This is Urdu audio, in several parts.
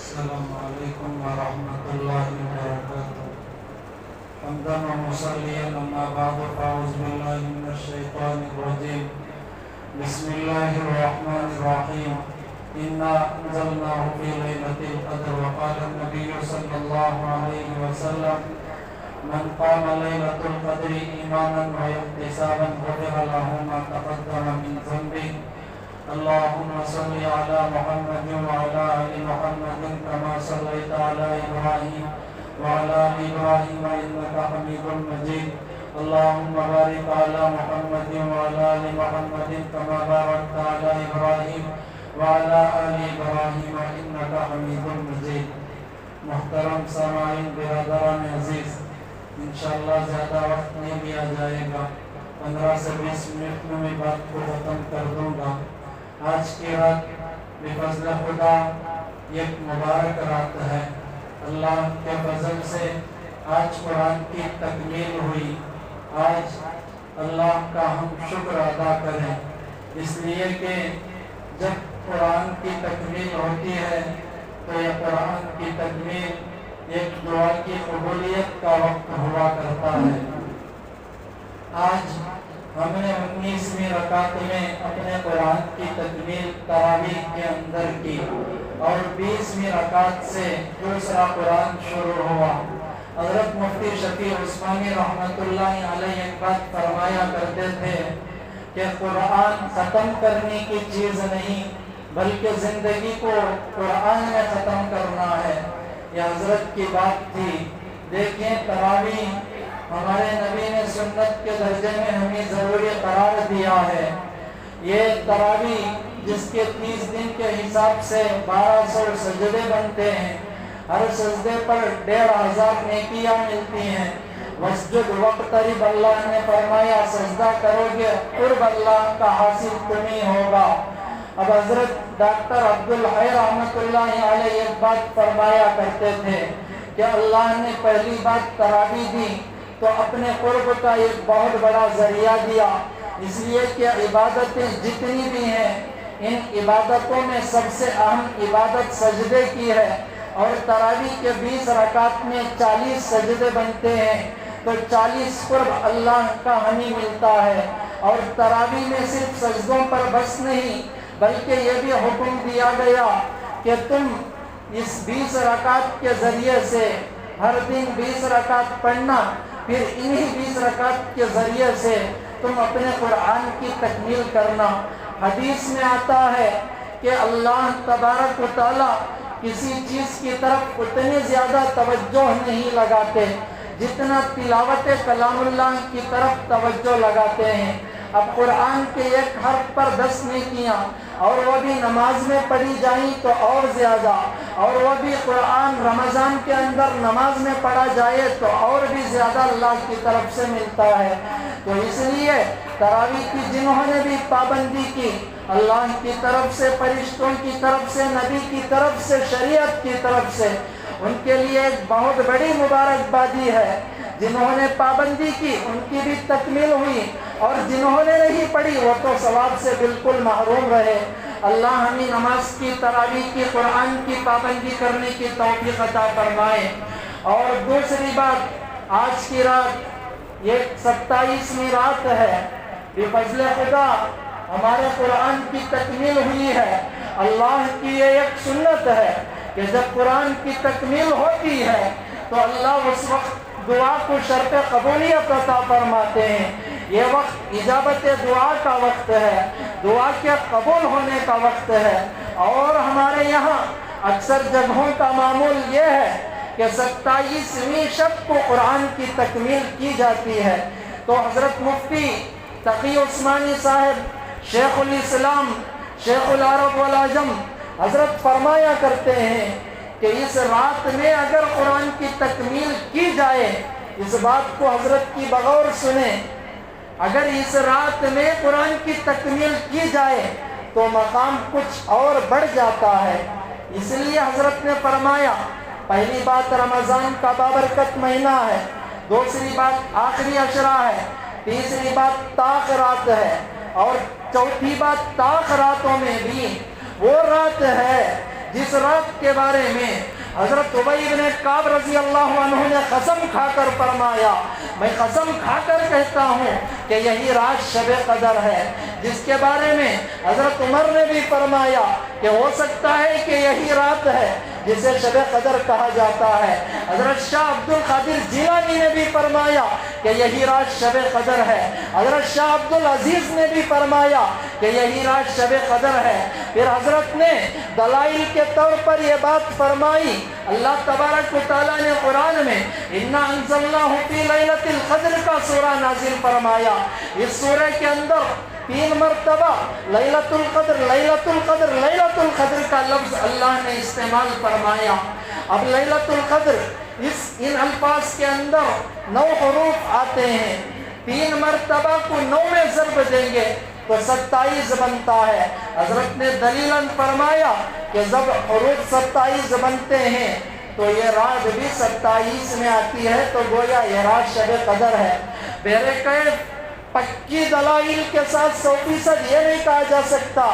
السلام علیکم ورحمۃ اللہ وبرکاتہ۔ حمدا و مصلیٰ اما بعد فاعوذ باللہ من الشیطان الرجیم۔ بسم اللہ الرحمن الرحیم۔ انا انزلناہ فی لیلۃ القدر وقال النبی صلی اللہ علیہ وسلم من قام لیلۃ القدر ایمانا واحتسابا غفر له ما تقدم من ذنبه اللهم صل على محمد وعلى آل محمد كما صليت على إبراهيم وعلى آل إبراهيم إنك حميد مجيد اللهم بارك على محمد وعلى آل محمد كما باركت على إبراهيم وعلى آل إبراهيم إنك حميد مجيد۔ محترم سامعین، برادران عزیز، انشاءاللہ زیادہ وقت نہیں لیا جائے گا، 15 سے 20 منٹ میں بات کو ختم کر دوں گا۔ آج کی رات بفضل خدا ایک مبارک رات ہے۔ اللہ کے فضل سے آج قرآن کی تکمیل ہوئی۔ آج اللہ کا ہم شکر ادا کریں، اس لیے کہ جب قرآن کی تکمیل ہوتی ہے تو یہ قرآن کی تکمیل ایک دعا کی قبولیت کا وقت ہوا کرتا ہے۔ آج ہم نے 19ویں رکعت میں اپنے قرآن کی تکمیل تراویح کے اندر کی اور 20ویں رکعت سے دوسرا قرآن شروع ہوا۔ حضرت مفتی شفیع عثمانی رحمۃ اللہ علیہ ایک بات فرمایا کرتے تھے کہ قرآن ختم کرنے کی چیز نہیں بلکہ زندگی کو قرآن میں ختم کرنا ہے۔ یہ حضرت کی بات تھی۔ دیکھیں، تراویح ہمارے نبی نے سنت کے درجے میں ہمیں ضروری قرار دیا ہے۔ یہ تراویح جس کے 30 دن کے حساب سے 1200 سجدے بنتے ہیں، ہر سجدے پر 1500 نیکیاں ملتی ہیں۔ وسجد وقترب، اللہ نے فرمایا سجدہ کرو گے قرب اللہ کا حاصل تمہیں ہوگا۔ اب حضرت ڈاکٹر عبدالحی رحمۃ اللہ علیہ ایک بات فرمایا کرتے تھے کہ اللہ نے پہلی بات تراویح دی تو اپنے قرب کا ایک بہت بڑا ذریعہ دیا، اس لیے کہ عبادتیں جتنی بھی ہیں ان عبادتوں میں سب سے اہم عبادت سجدے کی ہے، اور تراویح کے 20 رکعت میں 40 سجدے بنتے ہیں تو 40 قرب اللہ کا ہمیں ملتا ہے۔ اور تراویح میں صرف سجدوں پر بس نہیں بلکہ یہ بھی حکم دیا گیا کہ تم اس 20 رکعت کے ذریعے سے ہر دن 20 رکعت پڑھنا، پھر انہی 20 رکعت کے ذریعے سے تم اپنے قرآن کی تکمیل کرنا۔ حدیث میں آتا ہے کہ اللہ تبارک و تعالی کسی چیز کی طرف اتنی زیادہ توجہ نہیں لگاتے جتنا تلاوت کلام اللہ کی طرف توجہ لگاتے ہیں۔ اب قرآن کے ایک حرف پر 10 نیکیاں، اور وہ بھی نماز میں پڑھی جائیں تو اور زیادہ، اور وہ بھی قرآن رمضان کے اندر نماز میں پڑھا جائے تو اور بھی زیادہ اللہ کی طرف سے ملتا ہے۔ تو اس لیے تراویح کی جنہوں نے بھی پابندی کی، اللہ کی طرف سے، فرشتوں کی طرف سے، نبی کی طرف سے، شریعت کی طرف سے، ان کے لیے ایک بہت بڑی مبارکبادی ہے۔ جنہوں نے پابندی کی ان کی بھی تکمیل ہوئی، اور جنہوں نے نہیں پڑھی وہ تو ثواب سے بالکل محروم رہے۔ اللہ ہمیں نماز کی، تراویح کی، قرآن کی پابندی کرنے کی توفیق عطا فرمائے۔ اور دوسری بات، آج کی رات یہ 27ویں رات ہے، بفضل خدا ہمارے قرآن کی تکمیل ہوئی ہے۔ اللہ کی یہ ایک سنت ہے کہ جب قرآن کی تکمیل ہوتی ہے تو اللہ اس وقت دعا کو شرط قبولیت عطا فرماتے ہیں۔ یہ وقت اجابت دعا کا وقت ہے، دعا کے قبول ہونے کا وقت ہے۔ اور ہمارے یہاں اکثر جگہوں کا معمول یہ ہے کہ 27ویں شب کو قرآن کی تکمیل کی جاتی ہے۔ تو حضرت مفتی تقی عثمانی صاحب، شیخ الاسلام، شیخ العرب والعجم، حضرت فرمایا کرتے ہیں کہ اس رات میں اگر قرآن کی تکمیل کی جائے، اس بات کو حضرت کی بغور سنیں، اگر اس رات میں قرآن کی تکمیل کی جائے تو مقام کچھ اور بڑھ جاتا ہے۔ اس لیے حضرت نے فرمایا، پہلی بات رمضان کا بابرکت مہینہ ہے، دوسری بات آخری عشرہ ہے، تیسری بات تاخرات ہے، اور چوتھی بات تاخراتوں میں بھی وہ رات ہے جس رات کے بارے میں حضرت ابی بن کعب رضی اللہ عنہ نے قسم کھا کر فرمایا، میں قسم کھا کر کہتا ہوں کہ یہی رات شب قدر ہے، جس کے بارے میں حضرت عمر نے بھی فرمایا کہ ہو سکتا ہے کہ یہی رات ہے جسے شب قدر کہا جاتا ہے۔ حضرت شاہ عبد القادر جیلانی نے بھی فرمایا کہ یہی رات شب قدر ہے۔ حضرت شاہ عبد العزیز نے بھی فرمایا کہ یہی رات شب قدر ہے۔ پھر حضرت نے دلائل کے طور پر یہ بات فرمائی، اللہ تبارک و تعالیٰ نے قرآن میں اِنَّا أَنزَلْنَاهُ فِي لَيْلَةِ الْقَدْرِ کا سورہ نازل فرمایا۔ اس سورہ کے اندر 3 مرتبہ لیلۃ القدر لیلۃ القدر لیلۃ القدر کا لفظ اللہ نے استعمال فرمایا۔ اب لیلۃ القدر ان الفاظ کے اندر 9 حروف آتے ہیں، 3 مرتبہ کو 9 میں ضرب دیں گے تو 27 بنتا ہے۔ حضرت نے دلیلاً فرمایا کہ جب حروف 27 بنتے ہیں تو یہ رات بھی 27 میں آتی ہے، تو گویا یہ رات شب قدر ہے۔ بہرکیف پکی دلائل کے ساتھ 100% یہ نہیں کہا جا سکتا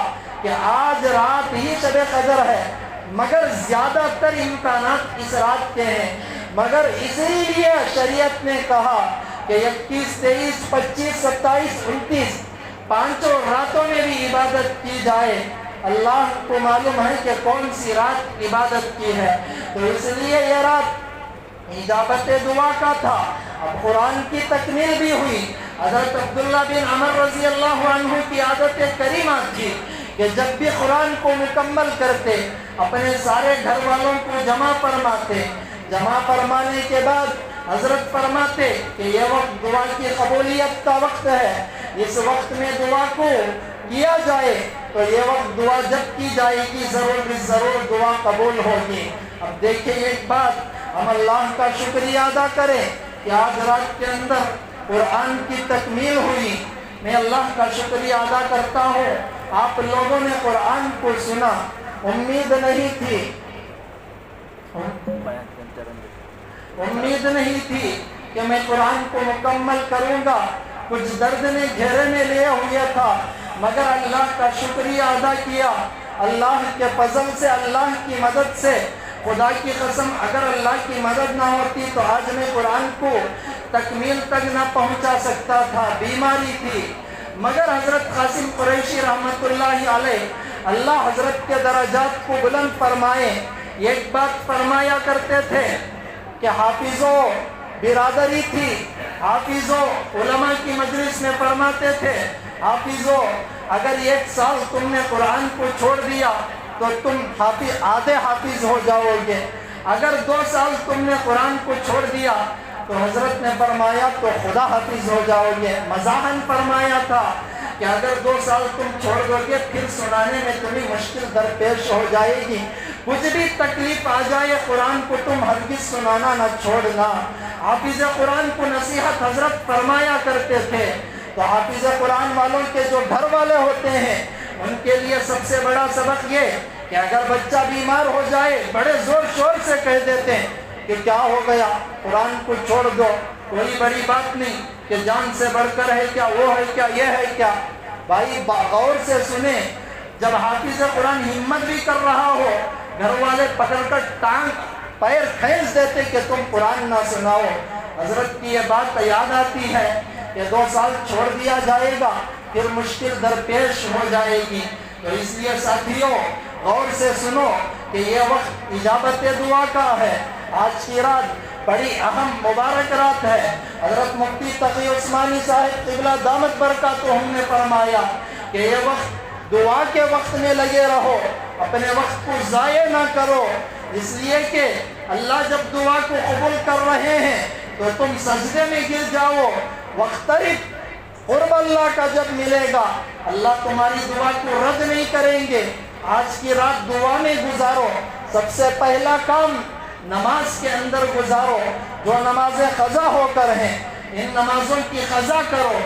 کہ آج رات ہی شب قدر ہے، مگر زیادہ تر امکانات اس رات کے ہیں۔ مگر اسی لیے شریعت نے کہا کہ 21، 23، 25، 27، 29 پانچوں راتوں میں بھی عبادت کی جائے۔ اللہ کو معلوم ہے کہ کون سی رات عبادت کی ہے، تو اس لیے یہ رات اجابت دعا کا تھا۔ اب قرآن کی تکمیل بھی ہوئی۔ حضرت عبداللہ بن عمر رضی اللہ عنہ کی عادت کریمہ تھی کہ جب بھی قرآن کو مکمل کرتے اپنے سارے گھر والوں کو جمع فرماتے، جمع فرمانے کے بعد حضرت فرماتے کہ یہ وقت دعا کی قبولیت کا وقت ہے، اس وقت میں دعا کو کیا جائے تو یہ وقت دعا جب کی جائے گی ضرور دعا قبول ہوگی۔ اب دیکھیں ایک بات، ہم اللہ کا شکریہ ادا کریں کہ آج رات کے اندر قرآن کی تکمیل ہوئی۔ میں اللہ کا شکریہ ادا کرتا ہوں، آپ لوگوں نے قرآن کو سنا، امید نہیں تھی کہ میں قرآن کو مکمل کروں گا، کچھ درد نے گھیرے میں لیا ہوا تھا، مگر اللہ کا شکریہ ادا کیا۔ اللہ کے فضل سے، اللہ کی مدد سے، خدا کی قسم اگر اللہ کی مدد نہ ہوتی تو آج میں قرآن کو تکمیل تک نہ پہنچا سکتا تھا، بیماری تھی۔ مگر حضرت قاسم قریشی رحمت اللہ علیہ، اللہ حضرت کے درجات کو بلند فرمائے، ایک بات فرمایا کرتے تھے کہ حافظو برادری تھی، حافظو علماء کی مجلس میں فرماتے تھے، حافظو اگر 1 سال تم نے قرآن کو چھوڑ دیا تو تم آدھے حافظ ہو جاؤ گے، اگر 2 سال تم نے قرآن کو چھوڑ دیا تو حضرت نے فرمایا تو خدا حافظ ہو جاؤ گے۔ مزاحاً فرمایا تھا کہ اگر 2 سال تم چھوڑ دو گے پھر سنانے میں تمہیں مشکل درپیش ہو جائے گی، کچھ بھی تکلیف آ جائے قرآن کو تم ہرگز سنانا نہ چھوڑنا۔ حافظ قرآن کو نصیحت حضرت فرمایا کرتے تھے، تو حافظ قرآن والوں کے جو گھر والے ہوتے ہیں ان کے لیے سب سے بڑا سبق یہ کہ اگر بچہ بیمار ہو جائے بڑے زور شور سے کہہ دیتے ہیں کہ کیا ہو گیا، قرآن کو چھوڑ دو، کوئی بڑی بات نہیں، کہ جان سے بڑھ کر ہے کیا، وہ ہے کیا، یہ ہے کیا۔ بھائی غور سے سنیں، جب حافظ قرآن ہمت بھی کر رہا ہو، گھر والے پکڑ کر ٹانگ پیر کھینچ دیتے کہ تم قرآن نہ سناؤ، حضرت کی یہ بات یاد آتی ہے کہ 2 سال چھوڑ دیا جائے گا پھر مشکل درپیش ہو جائے گی۔ تو اس لیے ساتھیوں غور سے سنو کہ یہ وقت اجابت دعا کا ہے۔ آج کی رات بڑی اہم مبارک رات ہے۔ حضرت مفتی تقی عثمانی صاحب قبلہ دامت برکاتہم نے فرمایا کہ یہ وقت دعا کے وقت میں لگے رہو، اپنے وقت کو ضائع نہ کرو، اس لیے کہ اللہ جب دعا کو قبول کر رہے ہیں تو تم سجدے میں گر جاؤ، وقترب قرب اللہ کا جب ملے گا اللہ تمہاری دعا کو رد نہیں کریں گے۔ آج کی رات دعا میں گزارو، سب سے پہلا کام نماز کے اندر گزارو، جو نمازیں قضا ہو کر ہیں ان نمازوں کی قضا کرو،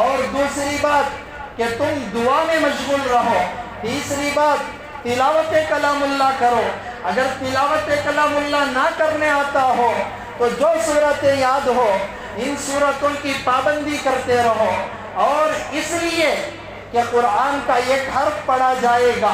اور دوسری بات کہ تم دعا میں مشغول رہو، تیسری بات تلاوت کلام اللہ کرو، اگر تلاوت کلام اللہ نہ کرنے آتا ہو تو جو صورتیں یاد ہو ان صورتوں کی پابندی کرتے رہو، اور اس لیے کہ قرآن کا ایک حرف پڑھا جائے گا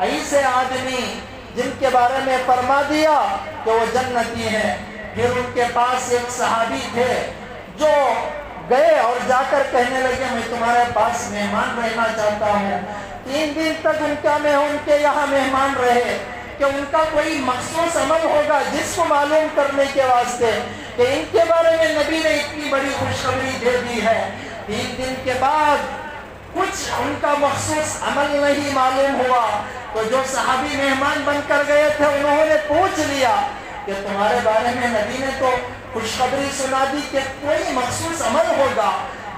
ایسے آدمی جن کے بارے میں فرما دیا کہ وہ جنتی ہیں۔ پھر ان کے پاس ایک صحابی تھے جو گئے اور جا کر کہنے لگے میں تمہارے پاس مہمان رہنا چاہتا ہوں۔ 3 دن تک ان کے یہاں مہمان رہے کہ ان کا کوئی مخصوص عمل ہوگا جس کو معلوم کرنے کے واسطے کہ ان کے بارے میں نبی نے اتنی بڑی خوشخبری دے دی ہے۔ 3 دن کے بعد کچھ ان کا مخصوص عمل نہیں معلوم ہوا تو جو صحابی مہمان بن کر گئے تھے انہوں نے پوچھ لیا کہ تمہارے بارے میں نبی نے تو خوشخبری سنا دی کہ کوئی مخصوص عمل ہوگا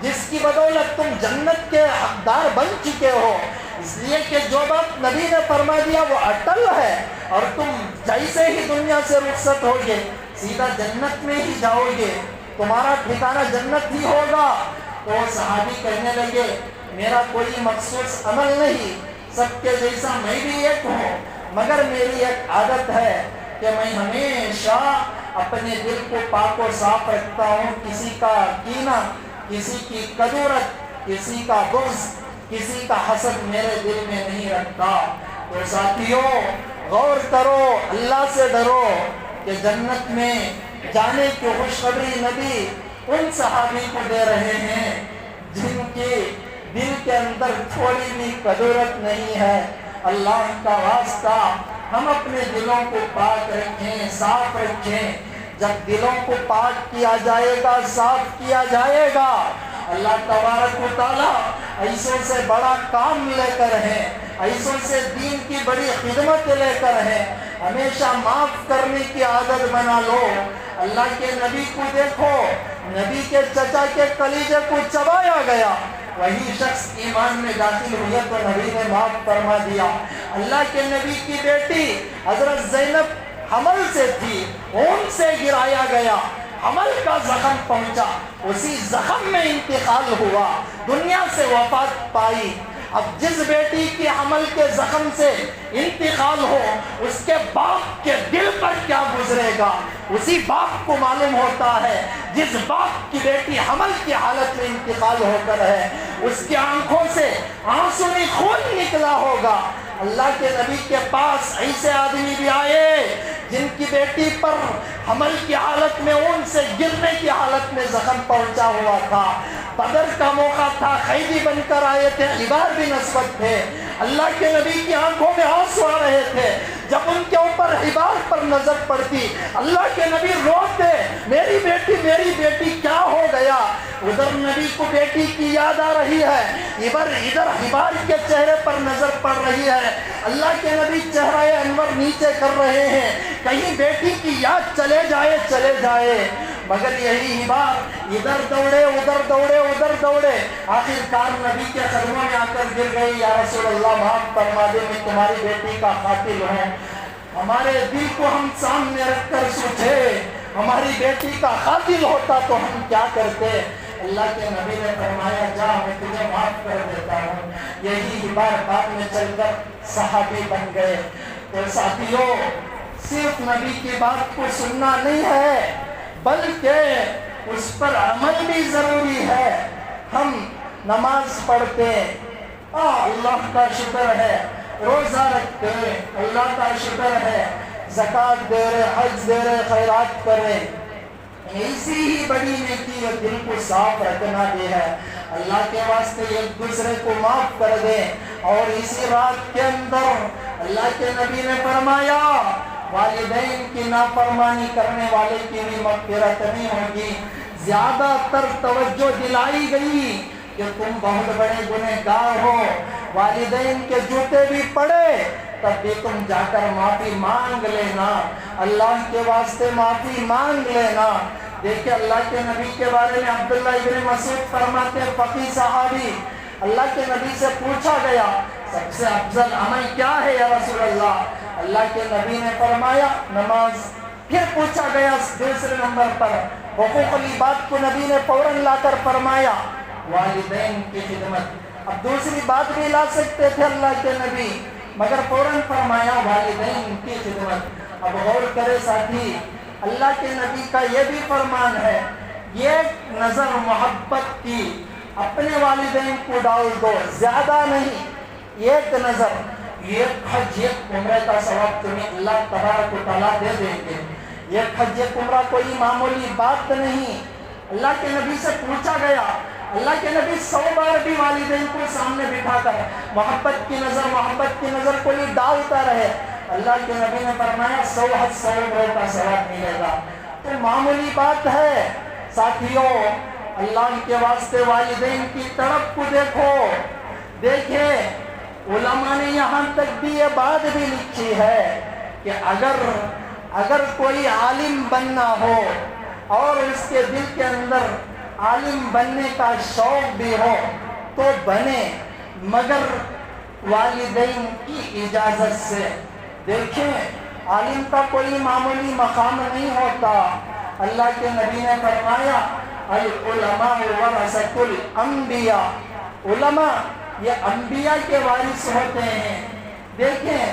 جس کی بدولت تم جنت کے حقدار بن چکے ہو، اس لیے کہ جو بات نبی نے فرما دیا وہ اٹل ہے اور تم جیسے ہی دنیا سے رخصت ہوگے سیدھا جنت میں ہی جاؤ گے، تمہارا ٹھکانہ جنت ہی ہوگا۔ تو صحابی کہنے لگے میرا کوئی مخصوص عمل نہیں، سب کے جیسا میں بھی ایک ہوں، مگر میری ایک عادت ہے کہ میں ہمیشہ اپنے دل کو پاک و صاف رکھتا ہوں، کسی کا کینہ، کسی کی کدورت، کسی کا بغض، کسی کا حسد میرے دل میں نہیں رکھتا۔ تو ساتھیوں غور کرو، اللہ سے ڈرو کہ جنت میں جانے کی خوشخبری نبی ان صحابی کو دے رہے ہیں جن کے دل کے اندر تھوڑی بھی کدورت نہیں ہے۔ اللہ کا واسطہ ہم اپنے دلوں کو پاک رکھیں، صاف رکھیں۔ جب دلوں کو پاک کیا جائے گا، صاف کیا جائے گا، اللہ تبارک و تعالیٰ ایسوں سے بڑا کام لے کر ہے، ایسوں سے دین کی بڑی خدمت لے کر ہے۔ ہمیشہ معاف کرنے کی عادت بنا لو۔ اللہ کے نبی کو دیکھو، نبی کے چچا کے کلیجے کو چبایا گیا، وہی شخص ایمان میں داخل ہوئے تو نبی نے معاف فرما دیا۔ اللہ کے نبی کی بیٹی حضرت زینب حمل سے تھی، اون سے گرایا گیا، حمل کا زخم پہنچا، اسی زخم میں انتقال ہوا، دنیا سے وفات پائی۔ اب جس بیٹی کی حمل کے زخم سے انتقال ہو اس کے باپ کے دل پر کیا گزرے گا اسی باپ کو معلوم ہوتا ہے۔ جس باپ کی بیٹی حمل کی حالت میں انتقال ہو کر ہے اس کی آنکھوں سے آنسوئی خون نکلا ہوگا۔ اللہ کے نبی کے پاس ایسے آدمی بھی آئے جن کی بیٹی پر حمل کی حالت میں اون سے گرنے کی حالت میں زخم پہنچا ہوا تھا، بدر کا موقع تھا، قیدی بن کر آئے تھے، غبار بن اسود تھے، اللہ کے نبی کی آنکھوں میں آنسو آ رہے تھے۔ جب ان کے اوپر غبار پر نظر پڑتی اللہ کے نبی روتے، میری بیٹی کیا ہو گیا؟ ادھر نبی کو بیٹی کی یاد آ رہی ہے، ادھر غبار کے چہرے پر نظر پڑ رہی ہے۔ اللہ کے نبی چہرہ انور نیچے کر رہے ہیں، کہیں بیٹی کی یاد چلے جائے، مگر یہی غبار ادھر دوڑے، آخرکار نبی کے قدموں میں آ کر گر گئی، یا رسول اللہ معاف فرما دے، میں تمہاری بیٹی کا قاتل ہوں۔ ہمارے دل کو ہم سامنے رکھ کر سوچے، ہماری بیٹی کا قاتل ہوتا تو ہم کیا کرتے؟ اللہ کے نبی نے فرمایا جا میں تجھے معاف کر دیتا ہوں۔ یہی غبار بعد میں چل کر صحابی بن گئے۔ تو ساتھیوں صرف نبی کی بات کو سننا نہیں ہے بلکہ اس پر عمل بھی ضروری ہے۔ ہم نماز پڑھتے، اللہ کا شکر ہے، روزہ رکھتے، اللہ کا شکر ہے، زکوٰۃ دے رہے، حج دے رہے، خیرات کریں، ایسی ہی بڑی نیکی ہے دل کو صاف رکھنا بھی ہے۔ اللہ کے واسطے ایک دوسرے کو معاف کر دیں۔ اور اسی رات کے اندر اللہ کے نبی نے فرمایا والدین کی نافرمانی کرنے والے کی بھی مغفرت نہیں ہوگی۔ زیادہ تر توجہ دلائی گئی کہ تم بہت بڑے گنہگار ہو، والدین کے جوتے بھی پڑے تب بھی تم جا کر معافی مانگ لینا، اللہ کے واسطے معافی مانگ لینا۔ دیکھیں اللہ کے نبی کے بارے میں عبداللہ ابن مسعود فرماتے ہیں، فقیہ صحابی، اللہ کے نبی سے پوچھا گیا سب سے افضل عمل کیا ہے یا رسول اللہ؟ اللہ کے نبی نے فرمایا نماز۔ پھر پوچھا گیا دوسرے نمبر پر حقوق العباد کو نبی نے فوراً لا کر فرمایا والدین کی خدمت۔ اب دوسری بات بھی لا سکتے تھے اللہ کے نبی مگر فوراً فرمایا والدین کی خدمت۔ اب غور کرے ساتھی، اللہ کے نبی کا یہ بھی فرمان ہے، یہ نظر محبت کی اپنے والدین کو ڈال دو، زیادہ نہیں، ایک نظر۔ ایک حج ایک عمرے کا ثواب تمہیں اللہ تبارک و تعالیٰ دے دیں گے۔ ایک حج ایک عمرہ کوئی معمولی بات نہیں۔ اللہ کے نبی سے پوچھا گیا، اللہ کے نبی 100 بار بھی والدین کو سامنے بٹھا کر محبت کی نظر کوئی ڈالتا رہے، اللہ کے نبی نے فرمایا 100 حج 100 عمرے کا ثواب ملے گا۔ تو معمولی بات ہے ساتھیوں، اللہ کے واسطے والدین کی تڑپ کو دیکھیں۔ علماء نے یہاں تک بھی یہ بات بھی لکھی ہے کہ اگر کوئی عالم بننا ہو اور اس کے دل کے اندر عالم بننے کا شوق بھی ہو تو بنے، مگر والدین کی اجازت سے۔ دیکھیں، عالم کا کوئی معمولی مقام نہیں ہوتا۔ اللہ کے نبی نے فرمایا العلماء ورثۃ الانبیاء، علماء یہ انبیاء کے وارث ہوتے ہیں۔ دیکھیں،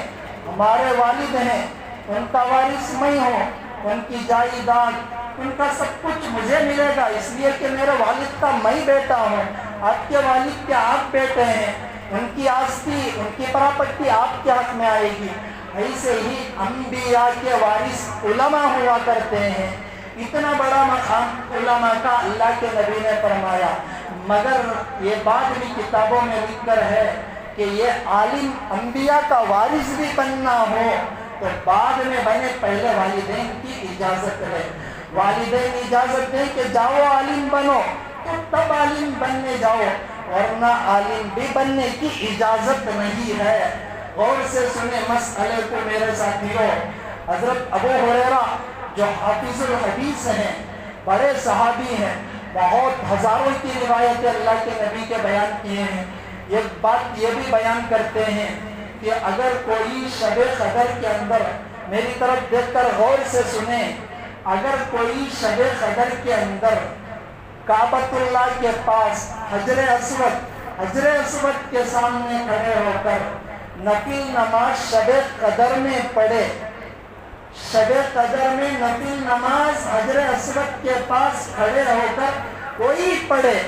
ہمارے والد ہیں، ان کا وارث میں ہوں، ان کی جائیداد، ان کا سب کچھ مجھے ملے گا، اس لیے کہ میرے والد کا میں بیٹا ہوں۔ آپ کے والد کے آپ بیٹے ہیں، ان کی آستی، ان کی پراپرٹی آپ کے حق میں آئے گی۔ ایسے ہی انبیاء کے وارث علماء ہوا کرتے ہیں۔ اتنا بڑا مقام علماء کا اللہ کے نبی نے فرمایا، مگر یہ بات بھی کتابوں میں لکھ کر ہے کہ یہ عالم انبیاء کا وارث بھی بننا ہو تو بعد میں بنے، پہلے والدین کی اجازت ہے۔ والدین اجازت دیں کہ جاؤ عالم بنو تو تب عالم بننے جاؤ، ورنہ عالم بھی بننے کی اجازت نہیں ہے۔ غور سے سنیں مسئلے کو میرے ساتھیوں۔ حضرت ابو ہریرہ جو حافظ الحدیث ہیں، بڑے صحابی ہیں، بہت ہزاروں کی روایتیں اللہ کے نبی کے بیان کیے ہیں، یہ بات یہ بھی بیان کرتے ہیں کہ اگر کوئی شب قدر کے اندر، میری طرف دیکھ کر غور سے سنیں، اگر کوئی شب قدر کے اندر کعبۃ اللہ کے پاس حجر اسود کے سامنے کھڑے ہو کر نفل نماز شب قدر میں پڑھے، شب قدر میں نفل نماز حجر اسود کے پاس کھڑے ہو کر کوئی پڑھے،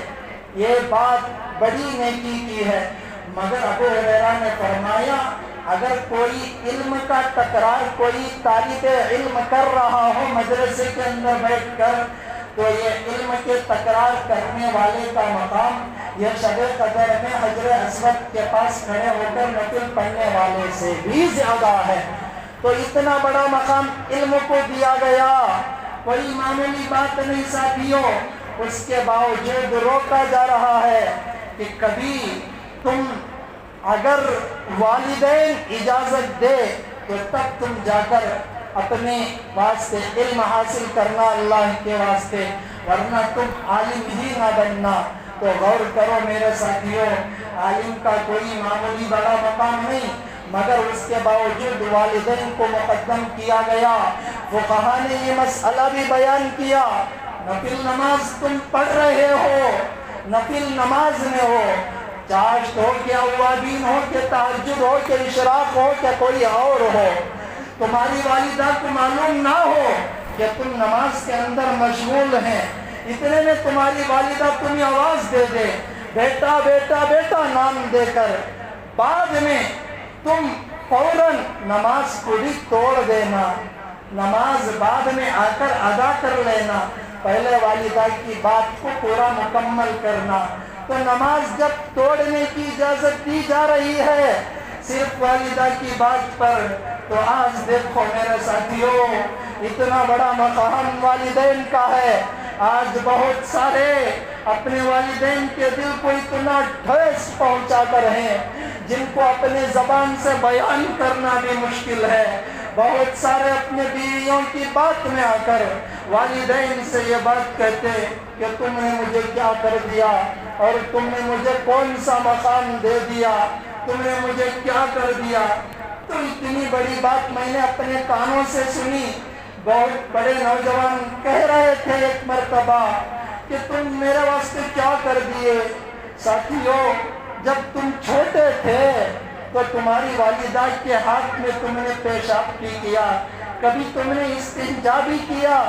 یہ بات بڑی نیکی کی ہے۔ مگر ابو ہریرہ نے فرمایا اگر کوئی علم کا تکرار کوئی طالب علم کر رہا ہو مدرسے کے اندر بیٹھ کر، تو یہ علم کے تکرار کرنے والے کا مقام یہ شب قدر میں حجر اسود کے پاس کھڑے ہو کر نفل پڑھنے والے سے بھی زیادہ ہے۔ تو اتنا بڑا مقام علم کو دیا گیا، کوئی معمولی بات نہیں ساتھیوں۔ اس کے باوجود روکا جا رہا ہے کہ کبھی تم اگر والدین اجازت دے تو تب تم جا کر اپنے واسطے علم حاصل کرنا اللہ کے واسطے، ورنہ تم عالم ہی نہ بننا۔ تو غور کرو میرے ساتھیوں، عالم کا کوئی معمولی بڑا مقام نہیں، مگر اس کے باوجود والدین کو مقدم کیا گیا۔ فقہا نے یہ مسئلہ بھی بیان کیا، نفل نماز تم پڑھ رہے ہو، نفل نماز میں ہو، چاشت ہو کہ اوابین ہو کہ تہجد ہو کہ اشراق ہو کہ کوئی اور ہو، تمہاری والدہ کو معلوم نہ ہو کہ تم نماز کے اندر مشغول ہیں، اتنے میں تمہاری والدہ تمہیں آواز دے دے بیٹا بیٹا بیٹا نام دے کر، بعد میں تم فوراً نماز کو بھی توڑ دینا، نماز بعد میں آ کر ادا کر لینا، پہلے والدہ کی بات کو پورا مکمل کرنا۔ تو نماز جب توڑنے کی اجازت دی جا رہی ہے صرف والدہ کی بات پر، تو آج دیکھو میرے ساتھیوں اتنا بڑا مقام والدین کا ہے۔ آج بہت سارے اپنے والدین کے دل کو اتنا ٹھیس پہنچا کر ہیں جن کو اپنے زبان سے بیان کرنا بھی مشکل ہے۔ بہت سارے اپنے بیویوں کی بات میں آ کر والدین سے یہ بات کہتے کہ تم نے مجھے کیا کر دیا اور تم نے مجھے کون سا مقام دے دیا، تم نے مجھے کیا کر دیا۔ تو اتنی بڑی بات میں نے اپنے کانوں سے سنی، بہت بڑے نوجوان کہہ رہے تھے ایک مرتبہ کہ تم میرے واسطے کیا کر دیے۔ ساتھیوں، جب تم چھوٹے تھے تو تمہاری والدہ کے ہاتھ میں تم نے پیشاب بھی کیا، کبھی تم نے استنجا بھی کیا،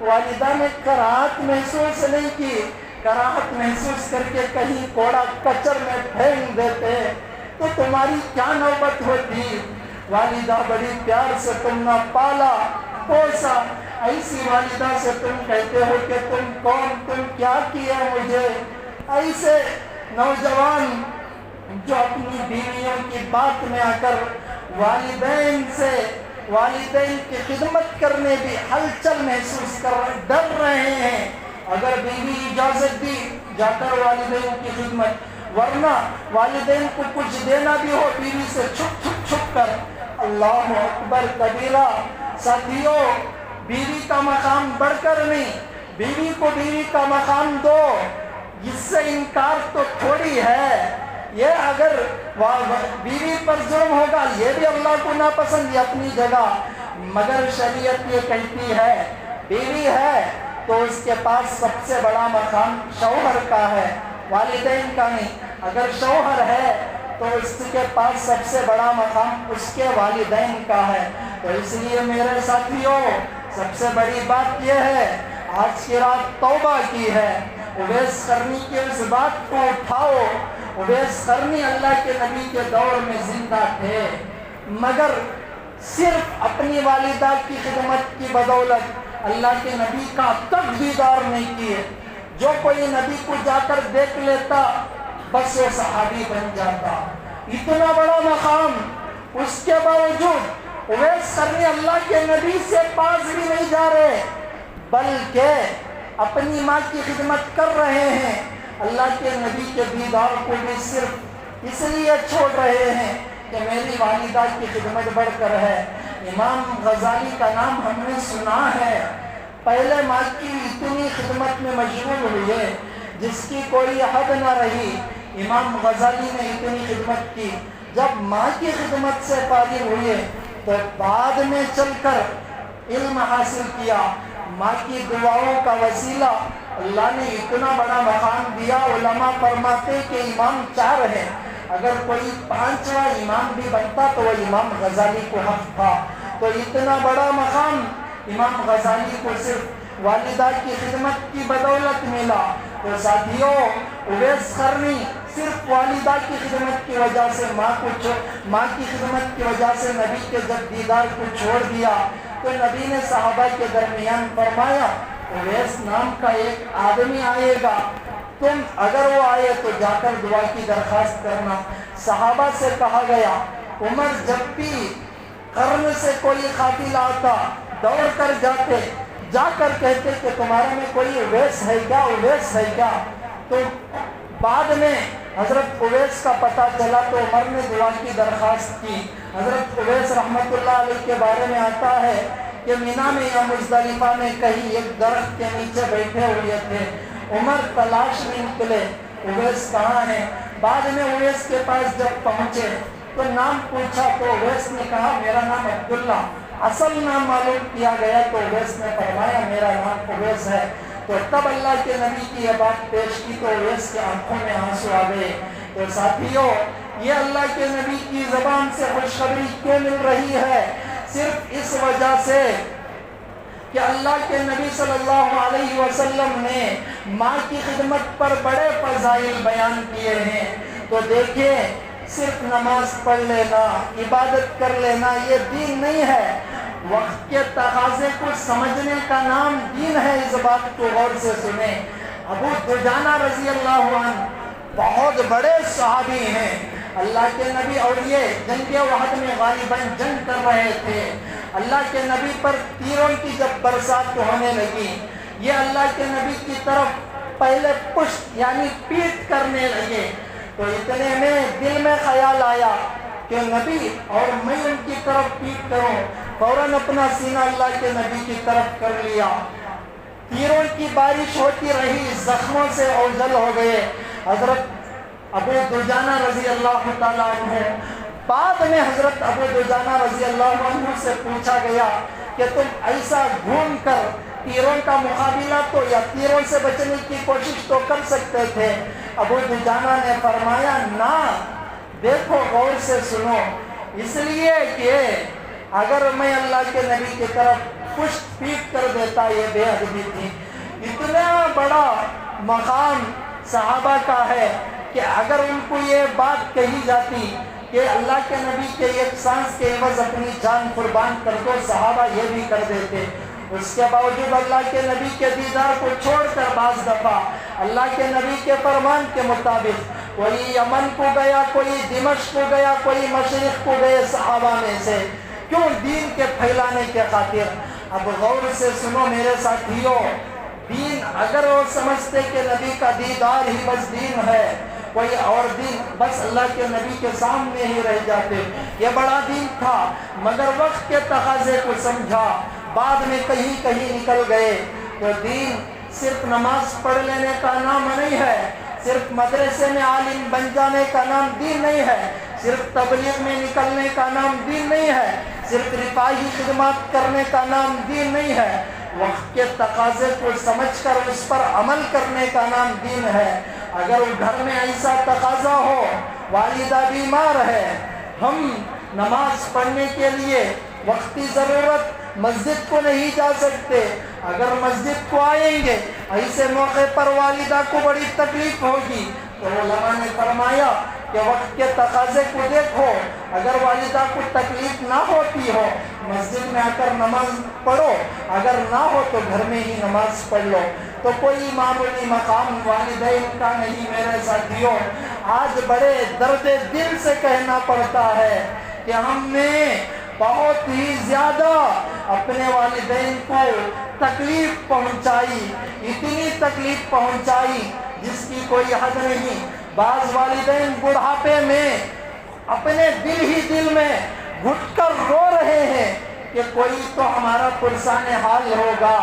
والدہ نے کراہت محسوس نہیں کی، کراہت محسوس کر کے کہیں کوڑا کچر میں پھینک دیتے، تو تمہاری کیا نوبت ہوتی؟ والدہ بڑی پیار سے تم نے پالا پوسا، ایسی والدہ سے تم کہتے ہو کہ تم کون، تم کیا کیا مجھے؟ ایسے نوجوان جو اپنی بیویوں کی بات میں آ کر والدین کی خدمت کرنے بھی ہلچل محسوس کر ڈر رہے ہیں، اگر بیوی اجازت دی جا کر والدین کی خدمت، ورنہ والدین کو کچھ دینا بھی ہو بیوی سے چھپ کر۔ اللہ اکبر کبیرہ۔ ساتھیوں، بیوی کا مقام بڑھ کر نہیں، بیوی کو بیوی کا مقام دو، اس سے انکار تو تھوڑی ہے۔ یہ اگر بیوی پر ظلم ہوگا یہ بھی اللہ کو ناپسند ہے اپنی جگہ، مگر شریعت یہ کہتی ہے بیوی ہے تو اس کے پاس سب سے بڑا مقام شوہر کا ہے، والدین کا نہیں۔ اگر شوہر ہے تو اس کے پاس سب سے بڑا مقام اس کے والدین کا ہے۔ تو اس لیے میرے ساتھیوں، سب سے بڑی بات یہ ہے، آج کی رات توبہ کی ہے، اویس قرنی کی اس بات کو اٹھاؤ۔ اویس قرنی اللہ کے نبی کے دور میں زندہ تھے، مگر صرف اپنی والدہ کی خدمت کی بدولت اللہ کے نبی کا تک دیدار نہیں کیے۔ جو کوئی نبی کو جا کر دیکھ لیتا بس وہ صحابی بن جاتا۔ اتنا بڑا مقام، اس کے باوجود اویس قرنی اللہ کے نبی سے پاس بھی نہیں جا رہے، بلکہ اپنی ماں کی خدمت کر رہے ہیں، اللہ کے نبی کے دیدار کو بھی صرف اس لیے چھوڑ رہے ہیں کہ میری والدہ کی خدمت بڑھ کر ہے۔ امام غزالی کا نام ہم نے سنا ہے، پہلے ماں کی اتنی خدمت میں مشغول ہوئے جس کی کوئی حد نہ رہی۔ امام غزالی نے اتنی خدمت کی، جب ماں کی خدمت سے فارغ ہوئے تو بعد میں چل کر علم حاصل کیا۔ ماں کی دعاؤں کا وسیلہ اللہ نے اتنا بڑا مقام دیا۔ علماء فرماتے کہ امام 4 ہیں، اگر کوئی 5واں امام بھی بنتا تو وہ امام غزالی کو حق تھا۔ تو اتنا بڑا مقام امام غزالی کو صرف والدہ کی خدمت کی بدولت ملا۔ تو ساتھیوں، اویس قرنی صرف والدہ کی خدمت کی وجہ سے ماں کی خدمت کی وجہ سے نبی کے جب دیدار کو چھوڑ دیا تو نبی نے صحابہ کے درمیان فرمایا اویس نام کا ایک آدمی آئے گا، تم اگر وہ آئے تو جا کر دعا کی درخواست کرنا۔ صحابہ سے کہا گیا، عمر جب بھی قرن سے کوئی قافلہ آتا دوڑ کر جاتے، جا کر کہتے کہ تمہارے میں کوئی اویس ہے کیا، اویس ہے کیا؟ تو بعد میں حضرت اویس کا پتہ چلا تو عمر نے دعا کی درخواست کی۔ حضرت اویس رحمت اللہ علیہ کے بارے میں آتا ہے کہ مینا میں یا مزدلفہ میں کہیں ایک درخت کے نیچے بیٹھے ہوئے تھے، عمر تلاش میں نکلے اویس کہاں ہے۔ بعد میں اویس کے پاس جب پہنچے تو نام پوچھا تو اویس نے کہا میرا نام عبداللہ۔ اصل نام معلوم کیا گیا تو اویس نے فرمایا میرا نام اویس ہے۔ تو تب اللہ کے نبی کی یہ بات پیش کی تو اویس کے آنکھوں میں آنسو آ گئے۔ تو ساتھیوں، یہ اللہ کے نبی کی زبان سے خوشخبری کیوں مل رہی ہے؟ صرف اس وجہ سے کہ اللہ کے نبی صلی اللہ علیہ وسلم نے ماں کی خدمت پر بڑے فضائل بیان کیے ہیں۔ تو دیکھیں، صرف نماز پڑھ لینا، عبادت کر لینا یہ دین نہیں ہے، وقت کے تقاضے کو سمجھنے کا نام دین ہے۔ اس بات کو غور سے سنیں۔ ابو دجانہ رضی اللہ عنہ بہت بڑے صحابی ہیں، اللہ کے نبی، اور یہ جنگ احد میں غالباً جنگ کر رہے تھے۔ اللہ کے نبی پر تیروں کی جب برسات ہونے لگی، یہ اللہ کے نبی کی طرف پہلے پشت یعنی پیٹ کرنے لگے۔ تو اتنے میں دل میں خیال آیا کہ نبی اور میں ان کی طرف پیٹ کروں، فوراً اپنا سینہ اللہ کے نبی کی طرف کر لیا۔ تیروں کی بارش ہوتی رہی، زخموں سے اوجل ہو گئے حضرت ابو دجانہ رضی اللہ تعالیٰ عنہ۔ بعد میں حضرت ابو دجانہ رضی اللہ عنہ سے پوچھا گیا کہ تم ایسا گھوم کر تیروں کا مقابلہ تو یا تیروں سے بچنے کی کوشش تو کر سکتے تھے۔ ابو دجانہ نے فرمایا نہ، دیکھو غور سے سنو، اس لیے کہ اگر میں اللہ کے نبی کی طرف پشت پیٹ کر دیتا یہ بے ادبی تھی۔ اتنا بڑا مقام صحابہ کا ہے کہ اگر ان کو یہ بات کہی جاتی کہ اللہ کے نبی کے ایک سانس کے عوض اپنی جان قربان کر دو، صحابہ یہ بھی کر دیتے۔ اس کے باوجود اللہ کے نبی کے دیدار کو چھوڑ کر بعض دفعہ اللہ کے نبی کے فرمان کے مطابق کوئی یمن کو گیا، کوئی دمشق کو گیا، کوئی مشرق کو گئے صحابہ میں سے، کیوں؟ دین کے پھیلانے کے خاطر۔ اب غور سے سنو میرے ساتھیوں، دین اگر وہ سمجھتے کہ نبی کا دیدار ہی بس دین ہے، کوئی اور دین بس اللہ کے نبی کے سامنے ہی رہ جاتے، یہ بڑا دین تھا، مگر وقت کے تقاضے کو سمجھا، بعد میں کہیں کہیں نکل گئے۔ تو دین صرف نماز پڑھ لینے کا نام نہیں ہے، صرف مدرسے میں عالم بن جانے کا نام دین نہیں ہے، صرف تبلیغ میں نکلنے کا نام دین نہیں ہے، صرف رفاہی خدمات کرنے کا نام دین نہیں ہے، وقت کے تقاضے کو سمجھ کر اس پر عمل کرنے کا نام دین ہے۔ اگر گھر میں ایسا تقاضا ہو، والدہ بیمار ہے، ہم نماز پڑھنے کے لیے وقتی ضرورت مسجد کو نہیں جا سکتے، اگر مسجد کو آئیں گے ایسے موقع پر والدہ کو بڑی تکلیف ہوگی، تو علماء نے فرمایا کہ وقت کے تقاضے کو دیکھو، اگر والدہ کو تکلیف نہ ہوتی ہو مسجد میں آ کر نماز پڑھو، اگر نہ ہو تو گھر میں ہی نماز پڑھ لو۔ تو کوئی معمولی مقام والدین کا نہیں میرے ساتھیوں، آج بڑے درد دل سے کہنا پڑتا ہے کہ ہم نے بہت ہی زیادہ اپنے والدین کو تکلیف پہنچائی، اتنی تکلیف پہنچائی جس کی کوئی حد نہیں۔ بعض والدین بڑھاپے میں اپنے دل ہی دل میں گھٹ کر رو رہے ہیں کہ کوئی تو ہمارا پرسان حال ہوگا،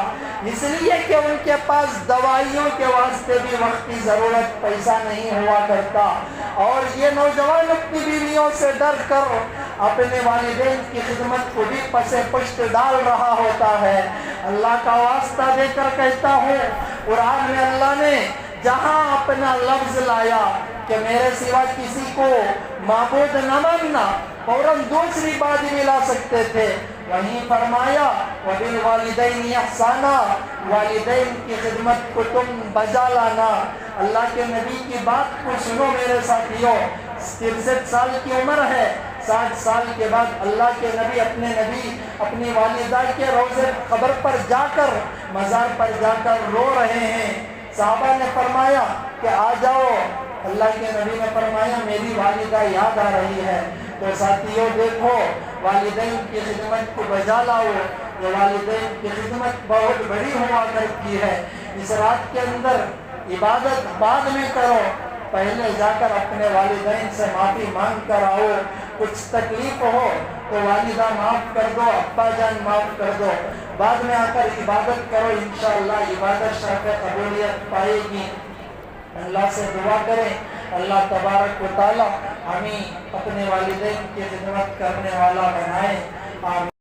اس لیے کہ ان کے پاس دوائیوں کے واسطے بھی وقتی ضرورت پیسہ نہیں ہوا کرتا، اور یہ نوجوان اپنی بیویوں سے ڈر کر اپنے والدین کی خدمت کو بھی پس پشت ڈال رہا ہوتا ہے۔ اللہ کا واسطہ دے کر کہتا ہوں، قرآن میں اللہ نے جہاں اپنا لفظ لایا کہ میرے سوا کسی کو معبود نہ ماننا، فوراً دوسری بات ملا سکتے تھے، وہیں فرمایا وَبِالْوَالِدَيْنِ احسانا، والدین کی خدمت کو تم بجا لانا۔ اللہ کے نبی کی بات کو سنو میرے ساتھیوں، 63 سال کی عمر ہے، 60 سال کے بعد اللہ کے نبی اپنی والدہ کے روضے قبر پر جا کر، مزار پر جا کر رو رہے ہیں۔ صحابہ نے فرمایا کہ آ جاؤ، اللہ کے نبی نے فرمایا میری والدہ یاد آ رہی ہے۔ تو ساتھیوں دیکھو، والدین کی خدمت کو بجا لاؤ، یہ والدین کی خدمت بہت بڑی ہوا کرتی ہے۔ اس رات کے اندر عبادت بعد میں کرو، پہلے جا کر اپنے والدین سے معافی مانگ کر آؤ، کچھ تکلیف ہو تو والدہ معاف کر دو، ابا جان معاف کر دو، بعد میں آ کر عبادت کرو، انشاءاللہ عبادت شرف قبولیت پائے گی۔ اللہ سے دعا کریں اللہ تبارک و تعالی ہمیں اپنے والدین کی خدمت کرنے والا بنائے، آمین۔